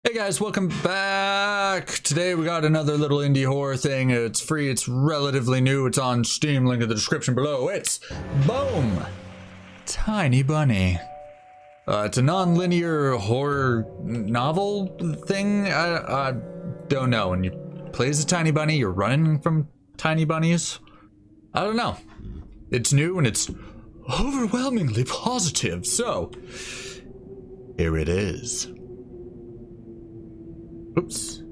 Hey guys, welcome back. Today we got another little indie horror thing. It's free, it's relatively new, it's on Steam, link in the description below. It's Boom! Tiny Bunny. It's a non-linear horror novel thing. I don't know. And you play as a tiny bunny, you're running from tiny bunnies. I don't know. It's new and it's overwhelmingly positive, so here it is. Oops.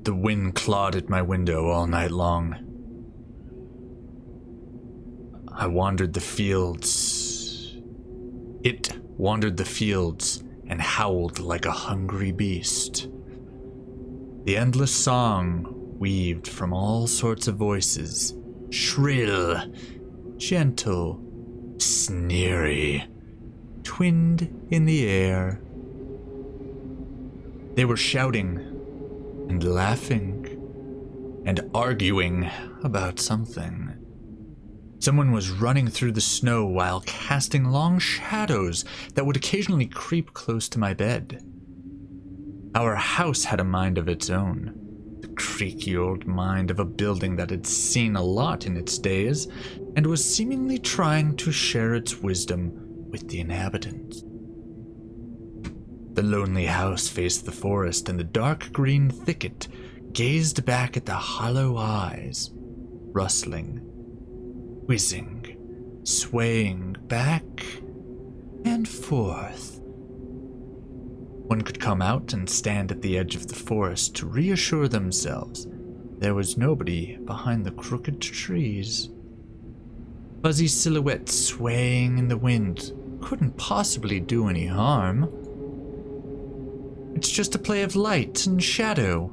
The wind clawed at my window all night long. I wandered the fields. It wandered the fields and howled like a hungry beast. The endless song weaved from all sorts of voices, shrill, gentle, sneery, twinned in the air. They were shouting and laughing and arguing about something. Someone was running through the snow while casting long shadows that would occasionally creep close to my bed. Our house had a mind of its own, the creaky old mind of a building that had seen a lot in its days and was seemingly trying to share its wisdom with the inhabitants. The lonely house faced the forest, and the dark green thicket gazed back at the hollow eyes, rustling, whizzing, swaying back and forth. One could come out and stand at the edge of the forest to reassure themselves there was nobody behind the crooked trees. Fuzzy silhouettes swaying in the wind couldn't possibly do any harm. It's just a play of light and shadow.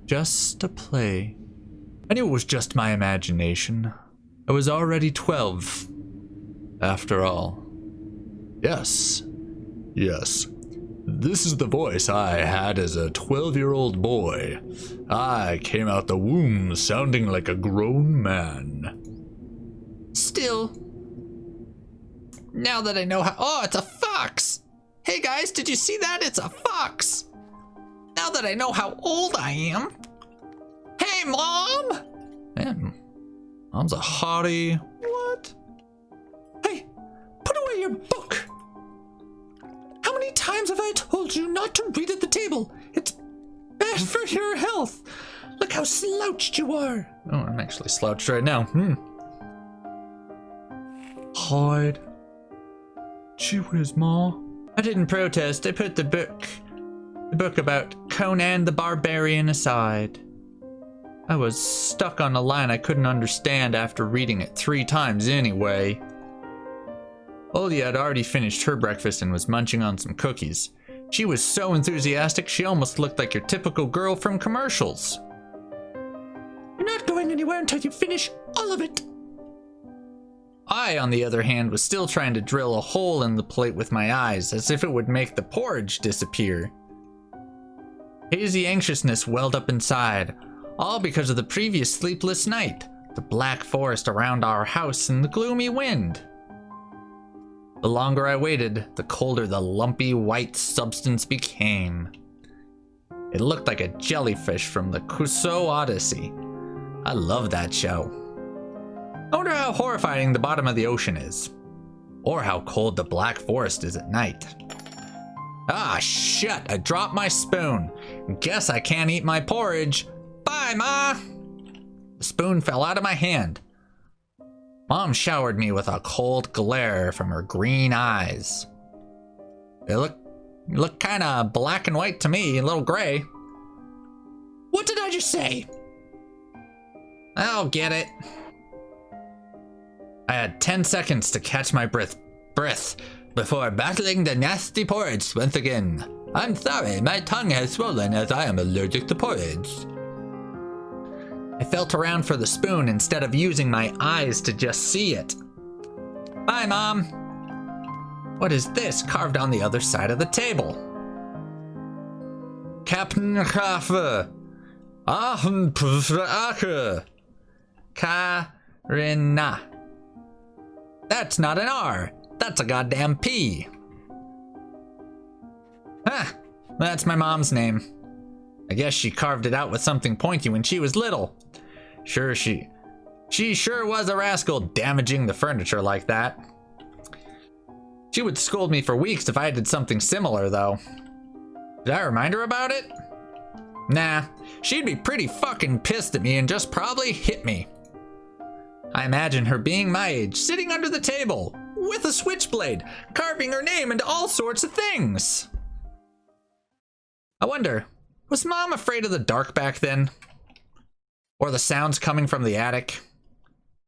Just a play. I knew it was just my imagination. I was already 12, after all. Yes. This is the voice I had as a 12-year-old boy. I came out the womb sounding like a grown man. Still, now that I know how— oh, it's a fox! Hey guys, did you see that? It's a fox! Now that I know how old I am. Hey, Mom! Man, Mom's a hottie. What? Hey, put away your book! How many times have I told you not to read at the table? It's bad for your health. Look how slouched you are. Oh, I'm actually slouched right now. Hide. Gee whiz, Ma. I didn't protest. I put the book about Conan the Barbarian aside. I was stuck on a line I couldn't understand after reading it 3 times anyway. Olia had already finished her breakfast and was munching on some cookies. She was so enthusiastic she almost looked like your typical girl from commercials. You're not going anywhere until you finish all of it. I, on the other hand, was still trying to drill a hole in the plate with my eyes, as if it would make the porridge disappear. Hazy anxiousness welled up inside, all because of the previous sleepless night, the black forest around our house, and the gloomy wind. The longer I waited, the colder the lumpy white substance became. It looked like a jellyfish from the Crusoe Odyssey. I love that show. I wonder how horrifying the bottom of the ocean is. Or how cold the black forest is at night. Ah, shit, I dropped my spoon. Guess I can't eat my porridge. Bye, Ma! The spoon fell out of my hand. Mom showered me with a cold glare from her green eyes. They look kinda black and white to me, a little gray. What did I just say? I'll get it. I had 10 seconds to catch my breath before battling the nasty porridge once again. I'm sorry, my tongue has swollen as I am allergic to porridge. I felt around for the spoon instead of using my eyes to just see it. Bye, Mom. What is this carved on the other side of the table? Captain Kaffe. Karina. That's not an R. That's a goddamn P. Ah, that's my mom's name. I guess she carved it out with something pointy when she was little. She sure was a rascal damaging the furniture like that. She would scold me for weeks if I did something similar, though. Did I remind her about it? Nah, she'd be pretty fucking pissed at me and just probably hit me. I imagine her being my age, sitting under the table, with a switchblade, carving her name into all sorts of things. I wonder, was Mom afraid of the dark back then? Or the sounds coming from the attic?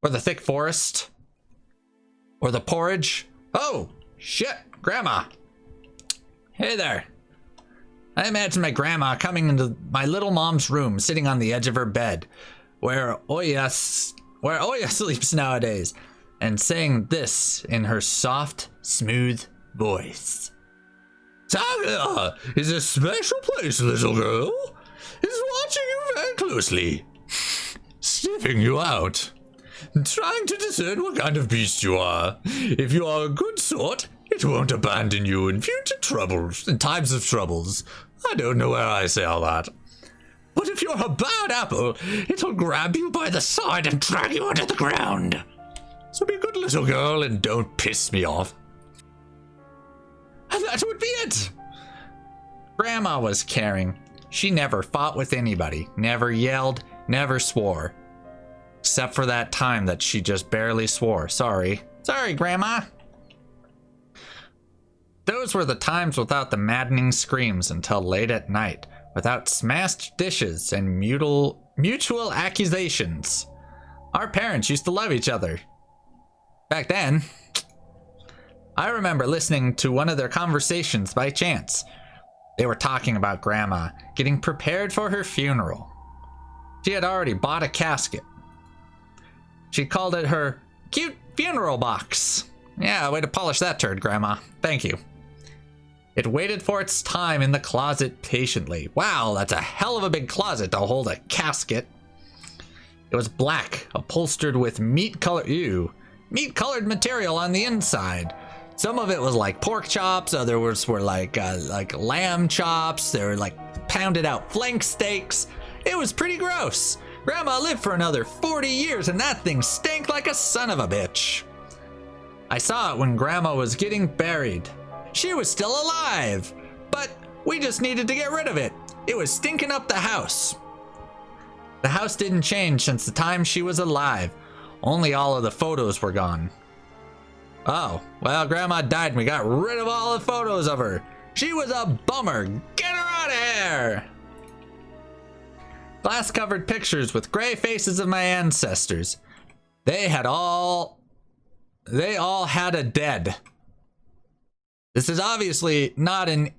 Or the thick forest? Or the porridge? Oh, shit, Grandma. Hey there. I imagine my grandma coming into my little mom's room, sitting on the edge of her bed, where Oya sleeps nowadays, and saying this in her soft, smooth voice. Talia is a special place, little girl. Is watching you very closely, sniffing you out, trying to discern what kind of beast you are. If you are a good sort, it won't abandon you in times of troubles. I don't know where I say all that. But if you're a bad apple, it'll grab you by the side and drag you under the ground. So be a good little girl and don't piss me off. And that would be it. Grandma was caring. She never fought with anybody, never yelled, never swore. Except for that time that she just barely swore. Sorry, Grandma. Those were the times without the maddening screams until late at night, without smashed dishes and mutual accusations. Our parents used to love each other. Back then, I remember listening to one of their conversations by chance. They were talking about Grandma getting prepared for her funeral. She had already bought a casket. She called it her cute funeral box. Yeah, way to polish that turd, Grandma. Thank you. It waited for its time in the closet patiently. Wow, that's a hell of a big closet to hold a casket. It was black, upholstered with meat-colored material on the inside. Some of it was like pork chops, others were like lamb chops. They were like pounded out flank steaks. It was pretty gross. Grandma lived for another 40 years and that thing stank like a son of a bitch. I saw it when Grandma was getting buried. She was still alive, but we just needed to get rid of it. It was stinking up the house. The house didn't change since the time she was alive. Only all of the photos were gone. Oh, well, Grandma died and we got rid of all the photos of her. She was a bummer. Get her out of here. Glass-covered pictures with gray faces of my ancestors. They all had a dead. This is obviously not a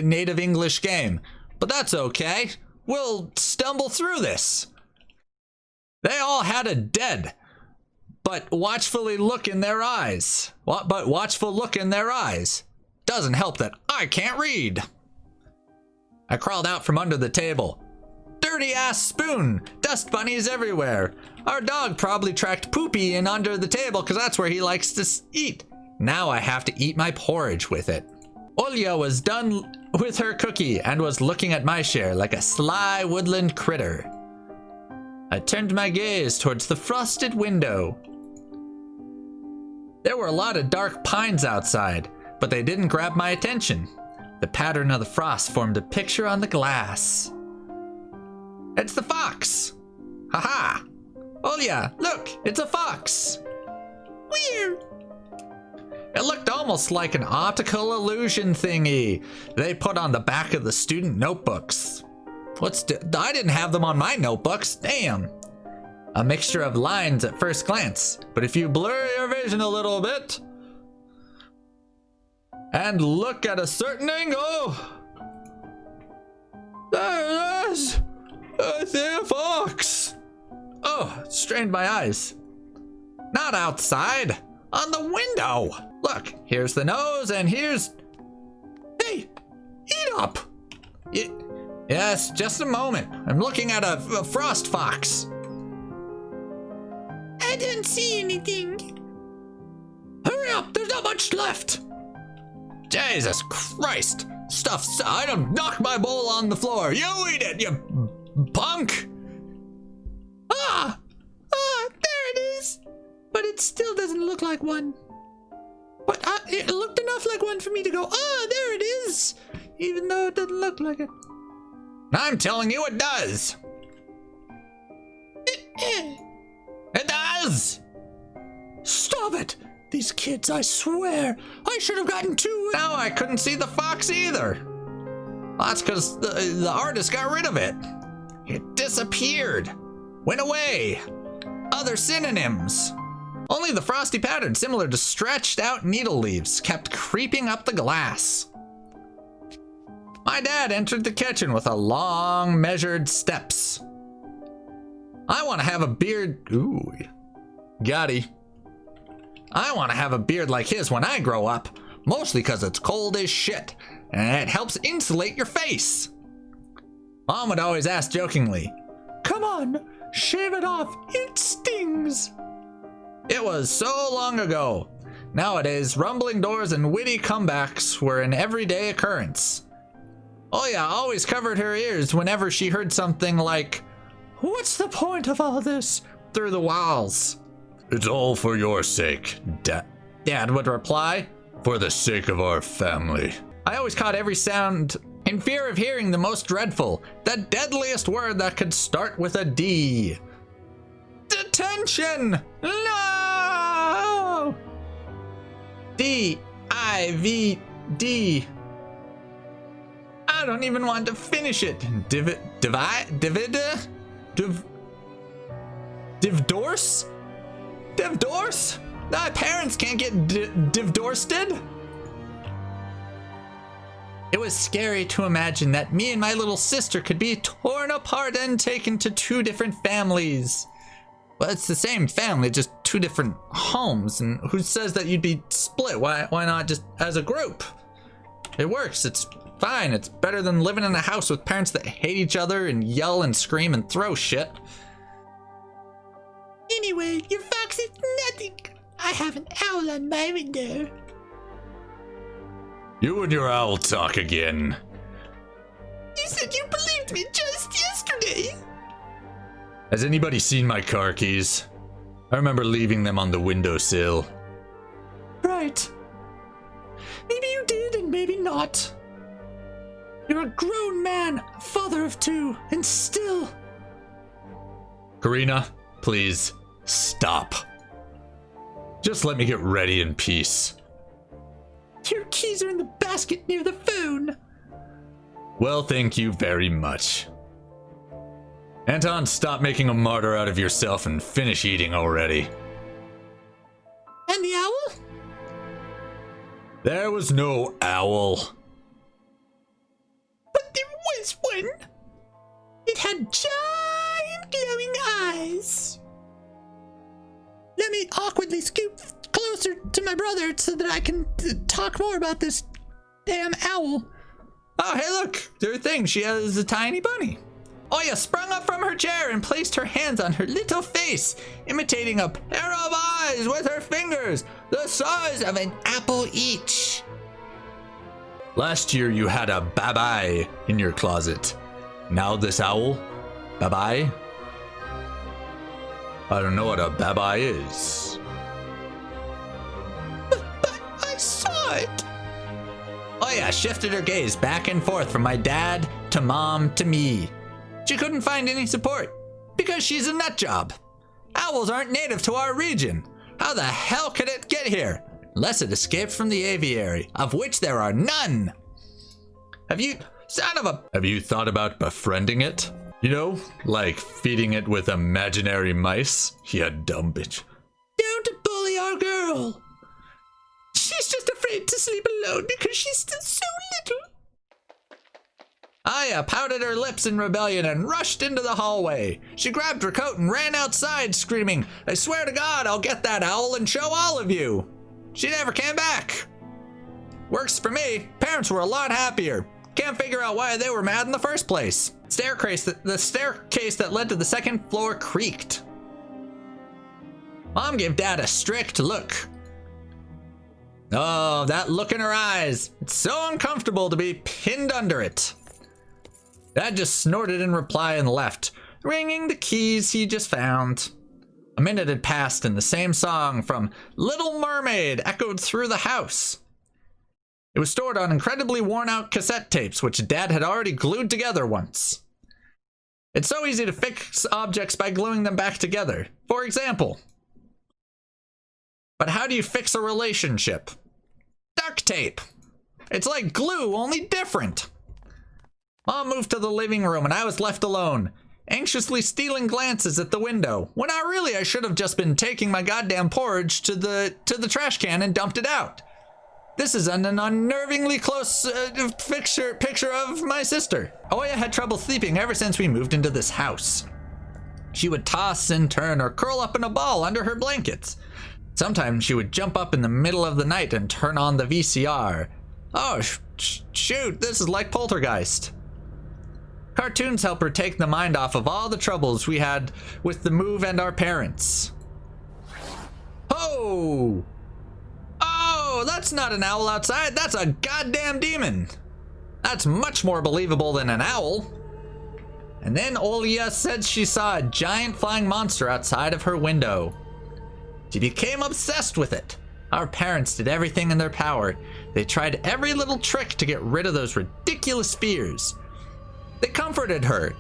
native English game, but that's okay. We'll stumble through this. They all had a dead, but watchful look in their eyes. Doesn't help that I can't read. I crawled out from under the table. Dirty ass spoon, dust bunnies everywhere. Our dog probably tracked Poopy in under the table because that's where he likes to eat. Now I have to eat my porridge with it. Olya was done with her cookie and was looking at my share like a sly woodland critter. I turned my gaze towards the frosted window. There were a lot of dark pines outside, but they didn't grab my attention. The pattern of the frost formed a picture on the glass. It's the fox! Haha! Olya, look, it's a fox! Weird! It looked almost like an optical illusion thingy they put on the back of the student notebooks. I didn't have them on my notebooks, damn. A mixture of lines at first glance, but if you blur your vision a little bit and look at a certain angle, there it is! I see a fox! Oh, strained my eyes. Not outside, on the window! Look, here's the nose and here's... Hey, eat up! Yes, just a moment. I'm looking at a frost fox. I didn't see anything. Hurry up, there's not much left. Jesus Christ, I don't knock my bowl on the floor. You eat it, you punk. There it is. But it still doesn't look like one. But it looked enough like one for me to go, there it is. Even though it doesn't look like it. I'm telling you it does. It does. Stop it. These kids, I swear. I should have gotten two. No, I couldn't see the fox either. That's because the artist got rid of it. It disappeared. Went away. Other synonyms. Only the frosty pattern, similar to stretched out needle leaves, kept creeping up the glass. My dad entered the kitchen with a long, measured steps. I want to have a beard. Ooh. Gotti. I want to have a beard like his when I grow up, mostly because it's cold as shit, and it helps insulate your face. Mom would always ask jokingly, "Come on, shave it off, it stings." It was so long ago. Nowadays, rumbling doors and witty comebacks were an everyday occurrence. Oya always covered her ears whenever she heard something like, "What's the point of all this?" through the walls. It's all for your sake, Dad would reply. For the sake of our family. I always caught every sound in fear of hearing the most dreadful, the deadliest word that could start with a D. Detention! No! D-I-V-D. I don't even want to finish it. Divorce? Divorce? My parents can't get divorced. It was scary to imagine that me and my little sister could be torn apart and taken to two different families. Well, it's the same family, just two different homes. And who says that you'd be split? Why not just as a group? It works. It's fine. It's better than living in a house with parents that hate each other and yell and scream and throw shit. Anyway, your fox is nothing. I have an owl on my window. You and your owl talk again. You said you believed me just yesterday. Has anybody seen my car keys? I remember leaving them on the windowsill. Right. Maybe you did and maybe not. You're a grown man, father of two, and still... Karina, please, stop. Just let me get ready in peace. Your keys are in the basket near the phone. Well, thank you very much. Anton, stop making a martyr out of yourself and finish eating already. And the owl? There was no owl. But there was one. It had giant glowing eyes. Let me awkwardly scoop closer to my brother so that I can talk more about this damn owl. Oh, hey, look, their thing. She has a tiny bunny. Oya sprung up from her chair and placed her hands on her little face, imitating a pair of eyes with her fingers, the size of an apple each. Last year you had a babai in your closet. Now this owl? Babai? I don't know what a babai is. But I saw it. Oya shifted her gaze back and forth from my dad to mom to me. She couldn't find any support because she's a nut job. Owls aren't native to our region. How the hell could it get here? Unless it escaped from the aviary, of which there are none. Have you thought about befriending it? You know, like feeding it with imaginary mice? You dumb bitch. Don't bully our girl. She's just afraid to sleep alone because she's still so little. Aya pouted her lips in rebellion and rushed into the hallway. She grabbed her coat and ran outside, screaming, I swear to God, I'll get that owl and show all of you. She never came back. Works for me. Parents were a lot happier. Can't figure out why they were mad in the first place. The staircase that led to the second floor creaked. Mom gave Dad a strict look. Oh, that look in her eyes. It's so uncomfortable to be pinned under it. Dad just snorted in reply and left, ringing the keys he just found. A minute had passed and the same song from Little Mermaid echoed through the house. It was stored on incredibly worn-out cassette tapes, which Dad had already glued together once. It's so easy to fix objects by gluing them back together. For example. But how do you fix a relationship? Duct tape. It's like glue, only different. Mom moved to the living room and I was left alone, anxiously stealing glances at the window, when I should have just been taking my goddamn porridge to the trash can and dumped it out. This is an unnervingly close picture of my sister. Oya had trouble sleeping ever since we moved into this house. She would toss and turn or curl up in a ball under her blankets. Sometimes she would jump up in the middle of the night and turn on the VCR. Oh, shoot, this is like Poltergeist. Cartoons help her take the mind off of all the troubles we had with the move and our parents. Oh! Oh, that's not an owl outside, that's a goddamn demon. That's much more believable than an owl. And then Olia said she saw a giant flying monster outside of her window. She became obsessed with it. Our parents did everything in their power. They tried every little trick to get rid of those ridiculous fears. They comforted her.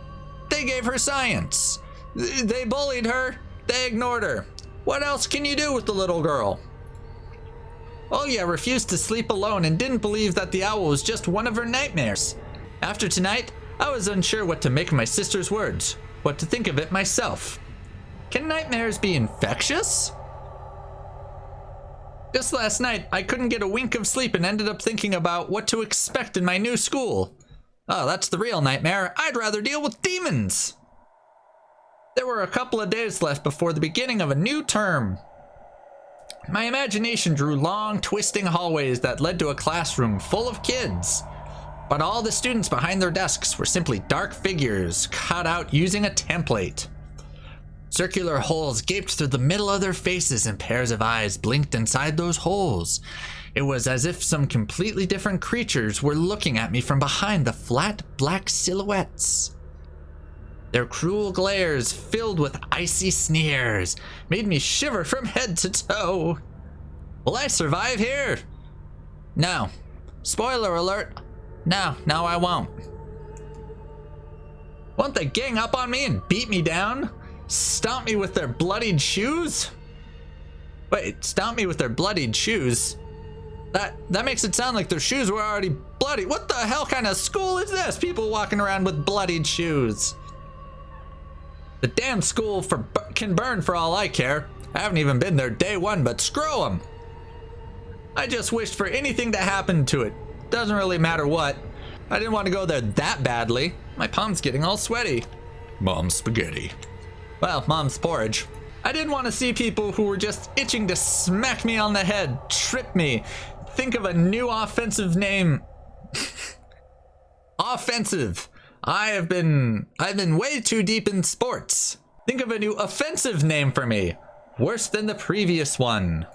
They gave her science. They bullied her. They ignored her. What else can you do with the little girl? Olia refused to sleep alone and didn't believe that the owl was just one of her nightmares. After tonight, I was unsure what to make of my sister's words, what to think of it myself. Can nightmares be infectious? Just last night, I couldn't get a wink of sleep and ended up thinking about what to expect in my new school. Oh, that's the real nightmare. I'd rather deal with demons. There were a couple of days left before the beginning of a new term. My imagination drew long, twisting hallways that led to a classroom full of kids. But all the students behind their desks were simply dark figures cut out using a template. Circular holes gaped through the middle of their faces and pairs of eyes blinked inside those holes. It was as if some completely different creatures were looking at me from behind the flat black silhouettes. Their cruel glares, filled with icy sneers, made me shiver from head to toe. Will I survive here? No. Spoiler alert. No, I won't. Won't they gang up on me and beat me down? Stomp me with their bloodied shoes? Wait, stomp me with their bloodied shoes? That makes it sound like their shoes were already bloody. What the hell kind of school is this? People walking around with bloodied shoes. The damn school can burn for all I care. I haven't even been there day one, but screw them. I just wished for anything to happen to it. Doesn't really matter what. I didn't want to go there that badly. My palm's getting all sweaty. Mom's spaghetti. Well, Mom's porridge. I didn't want to see people who were just itching to smack me on the head, trip me, think of a new offensive name. Offensive. I've been way too deep in sports. Think of a new offensive name for me. Worse than the previous one.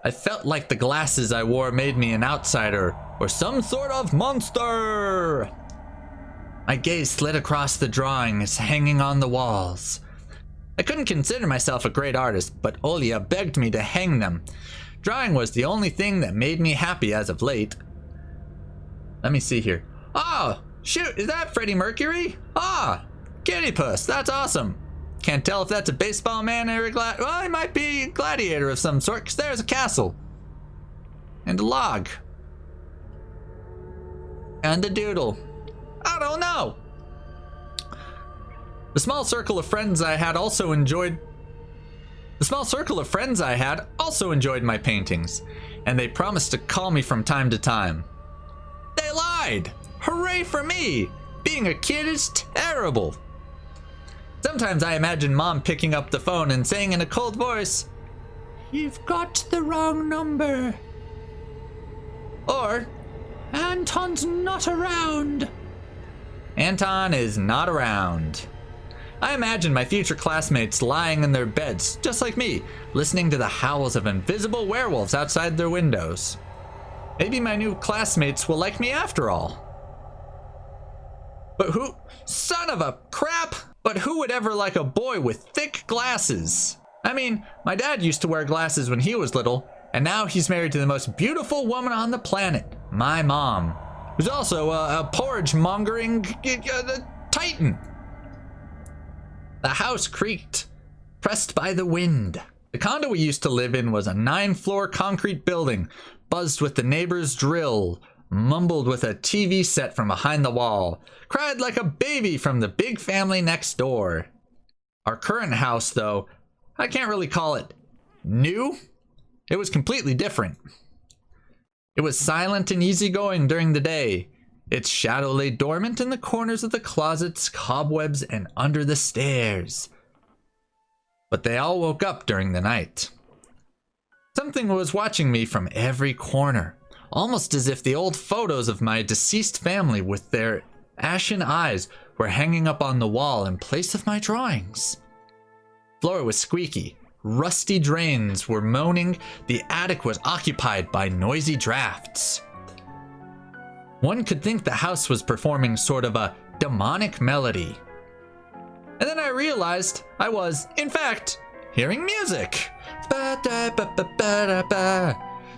I felt like the glasses I wore made me an outsider or some sort of monster. My gaze slid across the drawings hanging on the walls. I couldn't consider myself a great artist, but Olia begged me to hang them. Drawing was the only thing that made me happy as of late. Let me see here. Oh, shoot, is that Freddie Mercury? Ah, Kitty Puss, that's awesome. Can't tell if that's a baseball man or a well, he might be a gladiator of some sort, because there's a castle. And a log. And a doodle. I don't know. The small circle of friends I had also enjoyed my paintings, and they promised to call me from time to time. They lied! Hooray for me! Being a kid is terrible. Sometimes I imagine Mom picking up the phone and saying in a cold voice, "You've got the wrong number." Or, "Anton's not around." Anton is not around. I imagine my future classmates lying in their beds, just like me, listening to the howls of invisible werewolves outside their windows. Maybe my new classmates will like me after all. But who? Son of a crap! But who would ever like a boy with thick glasses? I mean, my dad used to wear glasses when he was little, and now he's married to the most beautiful woman on the planet, my mom, who's also a porridge-mongering titan. The house creaked, pressed by the wind. The condo we used to live in was a 9-floor concrete building, buzzed with the neighbor's drill, mumbled with a TV set from behind the wall, cried like a baby from the big family next door. Our current house, though, I can't really call it new. It was completely different. It was silent and easygoing during the day. Its shadow lay dormant in the corners of the closets, cobwebs, and under the stairs. But they all woke up during the night. Something was watching me from every corner, almost as if the old photos of my deceased family with their ashen eyes were hanging up on the wall in place of my drawings. Floor was squeaky. Rusty drains were moaning. The attic was occupied by noisy drafts. One could think the house was performing sort of a demonic melody. And then I realized I was, in fact, hearing music.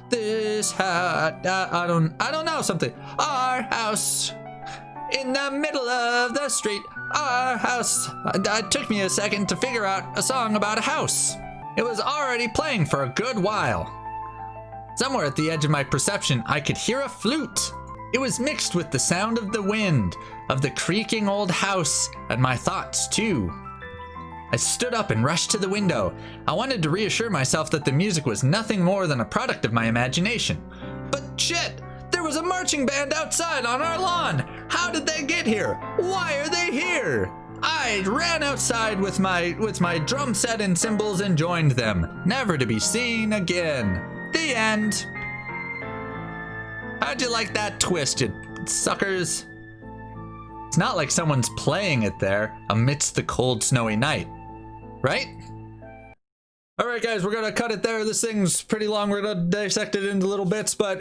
This house, I don't know something. Our house, in the middle of the street. Our house. It took me a second to figure out a song about a house. It was already playing for a good while. Somewhere at the edge of my perception, I could hear a flute. It was mixed with the sound of the wind, of the creaking old house, and my thoughts too. I stood up and rushed to the window. I wanted to reassure myself that the music was nothing more than a product of my imagination. But shit! There was a marching band outside on our lawn! How did they get here? Why are they here? I ran outside with my drum set and cymbals and joined them, never to be seen again. The end. How'd you like that twist, you suckers? It's not like someone's playing it there amidst the cold, snowy night, right? All right, guys, we're gonna cut it there. This thing's pretty long. We're gonna dissect it into little bits, but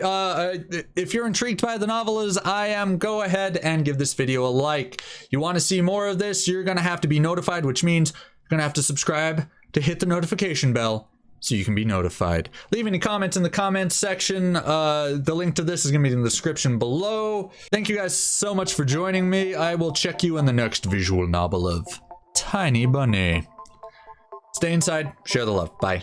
if you're intrigued by the novel as I am, go ahead and give this video a like. You want to see more of this, you're gonna have to be notified, which means you're gonna have to subscribe to hit the notification bell so you can be notified. Leave any comments in the comments section. The link to this is gonna be in the description below. Thank you guys so much for joining me. I will check you in the next visual novel of Tiny Bunny. Stay inside, share the love. Bye.